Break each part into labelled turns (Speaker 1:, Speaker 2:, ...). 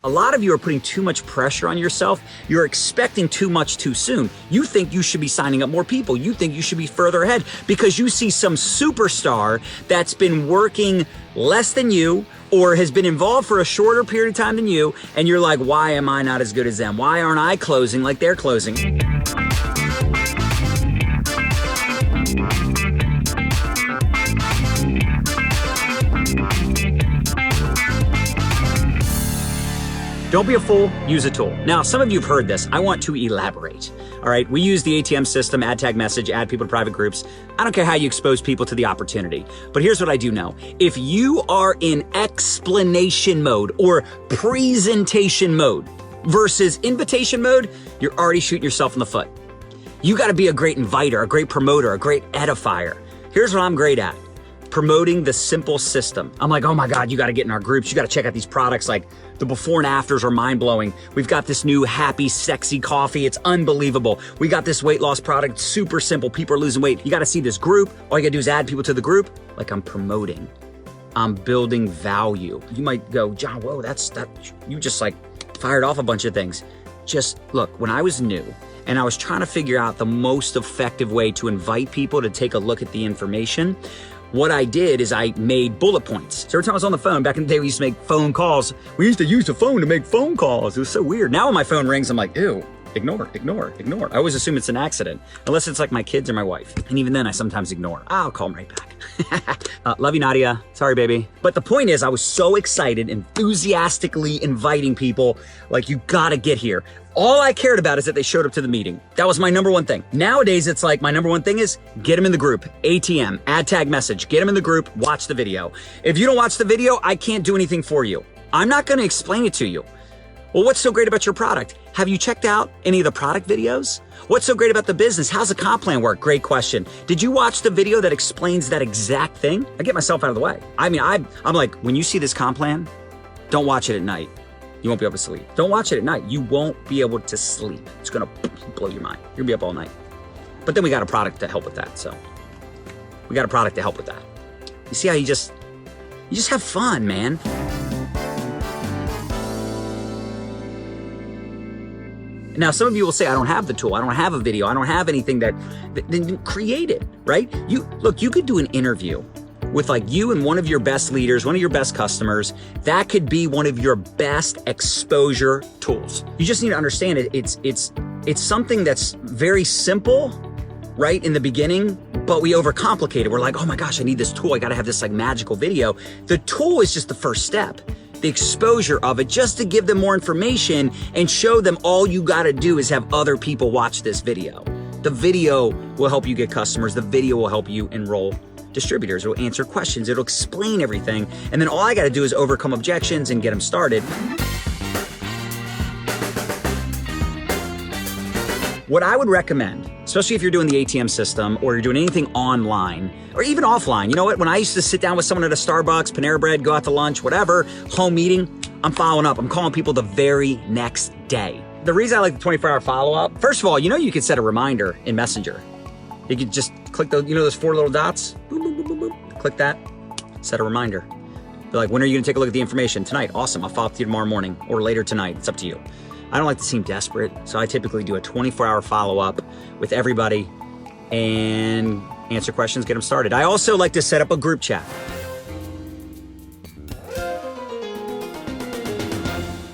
Speaker 1: A lot of you are putting too much pressure on yourself. You're expecting too much too soon. You think you should be signing up more people. You think you should be further ahead because you see some superstar that's been working less than you or has been involved for a shorter period of time than you, and you're like, why am I not as good as them? Why aren't I closing like they're closing? Don't be a fool, use a tool. Now, some of you have heard this. I want to elaborate. All right, we use the ATM system, add tag message, add people to private groups. I don't care how you expose people to the opportunity. But here's what I do know. If you are in explanation mode or presentation mode versus invitation mode, you're already shooting yourself in the foot. You gotta be a great inviter, a great promoter, a great edifier. Here's what I'm great at. Promoting the simple system. I'm like, oh my God, you gotta get in our groups. You gotta check out these products. Like the before and afters are mind blowing. We've got this new happy, sexy coffee. It's unbelievable. We got this weight loss product, super simple. People are losing weight. You gotta see this group. All you gotta do is add people to the group. Like I'm promoting. I'm building value. You might go, John, whoa, you just like fired off a bunch of things. Just look, when I was new and I was trying to figure out the most effective way to invite people to take a look at the information, what I did is I made bullet points. So every time I was on the phone, back in the day, we used to make phone calls. We used to use the phone to make phone calls. It was so weird. Now when my phone rings, I'm like, ew, ignore. I always assume it's an accident, unless it's like my kids or my wife. And even then I sometimes ignore. I'll call them right back. Love you, Nadia. Sorry, baby. But the point is I was so excited, enthusiastically inviting people, like you gotta get here. All I cared about is that they showed up to the meeting. That was my number one thing. Nowadays, it's like my number one thing is get them in the group. ATM, add tag message, get them in the group, watch the video. If you don't watch the video, I can't do anything for you. I'm not gonna explain it to you. Well, what's so great about your product? Have you checked out any of the product videos? What's so great about the business? How's the comp plan work? Great question. Did you watch the video that explains that exact thing? I get myself out of the way. I mean, I'm like, when you see this comp plan, don't watch it at night. You won't be able to sleep. Don't watch it at night. You won't be able to sleep. It's gonna blow your mind. You're gonna be up all night. But then we got a product to help with that, so. We got a product to help with that. You see how you just have fun, man. Now, some of you will say, I don't have the tool. I don't have a video. I don't have anything then create it, right? Look, you could do an interview with like you and one of your best leaders, one of your best customers. That could be one of your best exposure tools. You just need to understand it. It's something that's very simple, right, in the beginning, but we overcomplicate it. We're like, oh my gosh, I need this tool. I gotta have this like magical video. The tool is just the first step. The exposure of it, just to give them more information and show them all you gotta do is have other people watch this video. The video will help you get customers. The video will help you enroll distributors. It will answer questions. It'll explain everything. And then all I gotta do is overcome objections and get them started. What I would recommend, especially if you're doing the ATM system or you're doing anything online or even offline, you know what? When I used to sit down with someone at a Starbucks, Panera Bread, go out to lunch, whatever, home meeting, I'm following up. I'm calling people the very next day. The reason I like the 24-hour follow-up, first of all, you can set a reminder in Messenger. You can just click those 4 little dots, boom, boom, boom, boom, boom. Click that, set a reminder. They're like, when are you gonna take a look at the information? Tonight, awesome, I'll follow up to you tomorrow morning or later tonight, it's up to you. I don't like to seem desperate, so I typically do a 24-hour follow-up with everybody and answer questions, get them started. I also like to set up a group chat.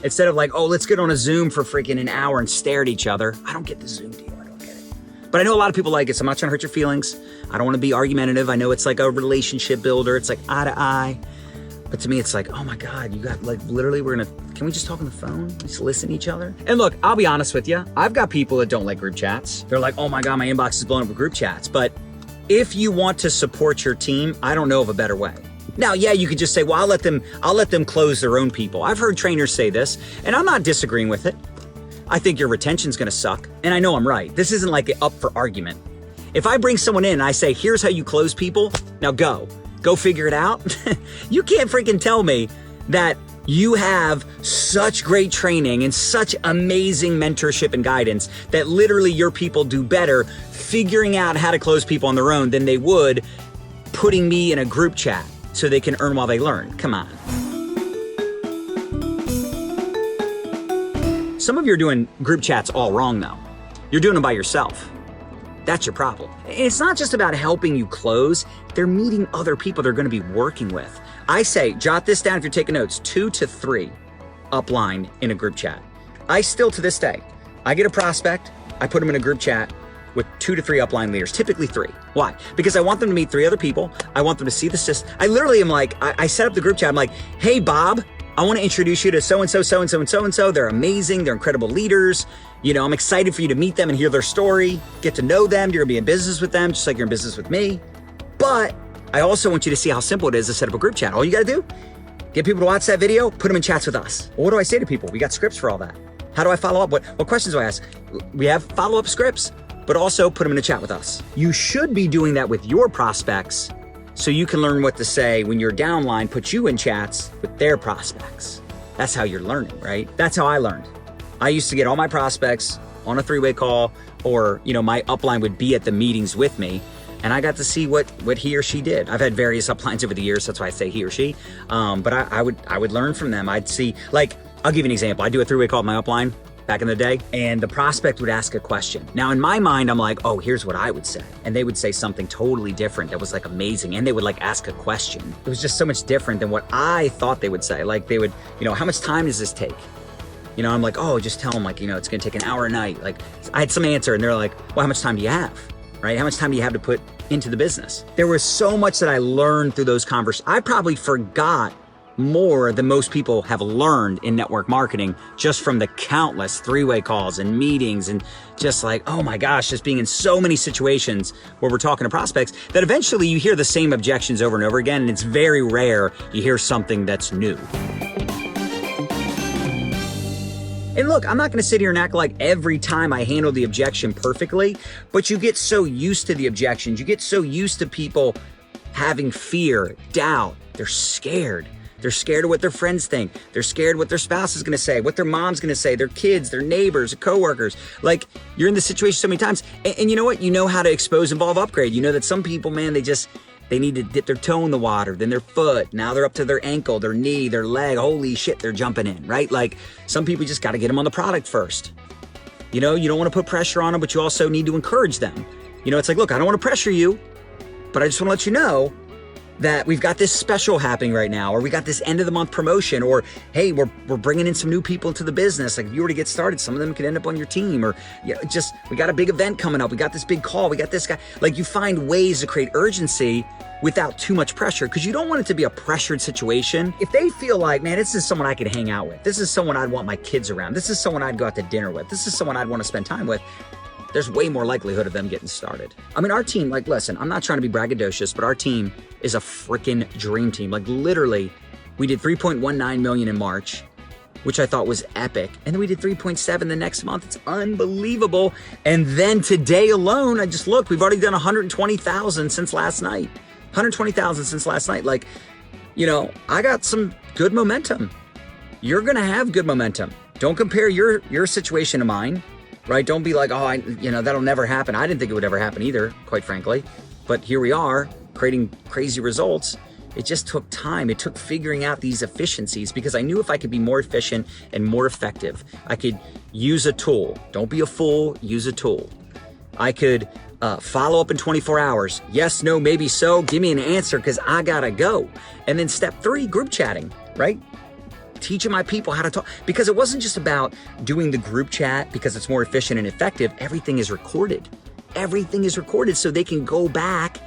Speaker 1: Instead of like, oh, let's get on a Zoom for freaking an hour and stare at each other. I don't get the Zoom deal, I don't get it. But I know a lot of people like it, so I'm not trying to hurt your feelings. I don't wanna be argumentative. I know it's like a relationship builder. It's like eye to eye. But to me, it's like, oh my God, you got like, literally can we just talk on the phone? Just listen to each other? And look, I'll be honest with you. I've got people that don't like group chats. They're like, oh my God, my inbox is blown up with group chats. But if you want to support your team, I don't know of a better way. Now, yeah, you could just say, well, I'll let them close their own people. I've heard trainers say this, and I'm not disagreeing with it. I think your retention's gonna suck, and I know I'm right. This isn't like up for argument. If I bring someone in and I say, here's how you close people, now go figure it out. You can't freaking tell me that you have such great training and such amazing mentorship and guidance that literally your people do better figuring out how to close people on their own than they would putting me in a group chat so they can earn while they learn. Come on. Some of you are doing group chats all wrong though. You're doing them by yourself. That's your problem. It's not just about helping you close. They're meeting other people they're going to be working with. I say, jot this down if you're taking notes, 2 to 3 upline in a group chat. I still, to this day, I get a prospect, I put them in a group chat with 2 to 3 upline leaders, typically 3. Why? Because I want them to meet 3 other people. I want them to see the system. I literally am like, I set up the group chat. I'm like, hey, Bob, I want to introduce you to so-and-so, so-and-so, and so-and-so. They're amazing. They're incredible leaders. You know, I'm excited for you to meet them and hear their story, get to know them. You're going to be in business with them, just like you're in business with me. But I also want you to see how simple it is to set up a group chat. All you got to do, get people to watch that video, put them in chats with us. Well, what do I say to people? We got scripts for all that. How do I follow up? What questions do I ask? We have follow-up scripts, but also put them in a chat with us. You should be doing that with your prospects so you can learn what to say when your downline puts you in chats with their prospects. That's how you're learning, right? That's how I learned. I used to get all my prospects on a 3-way call, or, you know, my upline would be at the meetings with me, and I got to see what he or she did. I've had various uplines over the years, that's why I say he or she. But I would learn from them. I'd see, like, I'll give you an example. I do a 3-way call with my upline back in the day, and the prospect would ask a question. Now in my mind, I'm like, oh, here's what I would say. And they would say something totally different that was like amazing. And they would like ask a question. It was just so much different than what I thought they would say. Like they would, you know, how much time does this take? You know, I'm like, oh, just tell them like, you know, it's gonna take an hour a night. Like I had some answer and they're like, well, how much time do you have? Right? How much time do you have to put into the business? There was so much that I learned through those conversations. I probably forgot more than most people have learned in network marketing just from the countless 3-way calls and meetings and just like, oh my gosh, just being in so many situations where we're talking to prospects that eventually you hear the same objections over and over again, and it's very rare you hear something that's new. And look, I'm not gonna sit here and act like every time I handle the objection perfectly, but you get so used to the objections, you get so used to people having fear, doubt, they're scared. They're scared of what their friends think. They're scared what their spouse is gonna say, what their mom's gonna say, their kids, their neighbors, their coworkers. Like, you're in this situation so many times. And you know what? You know how to expose, involve, upgrade. You know that some people, man, they need to dip their toe in the water, then their foot. Now they're up to their ankle, their knee, their leg. Holy shit, they're jumping in, right? Like, some people just gotta get them on the product first. You know, you don't wanna put pressure on them, but you also need to encourage them. You know, it's like, look, I don't wanna pressure you, but I just wanna let you know that we've got this special happening right now, or we got this end of the month promotion, or hey, we're bringing in some new people into the business. Like if you were to get started, some of them could end up on your team, or you know, just we got a big event coming up. We got this big call. We got this guy. Like you find ways to create urgency without too much pressure, because you don't want it to be a pressured situation. If they feel like, man, this is someone I could hang out with. This is someone I'd want my kids around. This is someone I'd go out to dinner with. This is someone I'd want to spend time with. There's way more likelihood of them getting started. I mean, our team, like, listen, I'm not trying to be braggadocious, but our team is a freaking dream team. Like literally, we did 3.19 million in March, which I thought was epic. And then we did 3.7 the next month. It's unbelievable. And then today alone, I just looked, we've already done 120,000 since last night. 120,000 since last night. Like, you know, I got some good momentum. You're gonna have good momentum. Don't compare your situation to mine. Right? Don't be like, oh, you know, that'll never happen. I didn't think it would ever happen either, quite frankly. But here we are, creating crazy results. It just took time. It took figuring out these efficiencies, because I knew if I could be more efficient and more effective, I could use a tool. Don't be a fool, use a tool. I could follow up in 24 hours. Yes, no, maybe so. Give me an answer because I gotta go. And then step 3, group chatting, right? Teaching my people how to talk, because it wasn't just about doing the group chat because it's more efficient and effective. Everything is recorded. Everything is recorded so they can go back.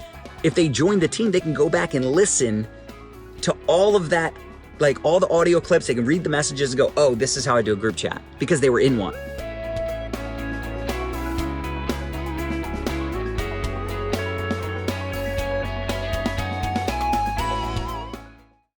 Speaker 1: If they join the team, they can go back and listen to all of that, like all the audio clips. They can read the messages and go, oh, this is how I do a group chat, because they were in one.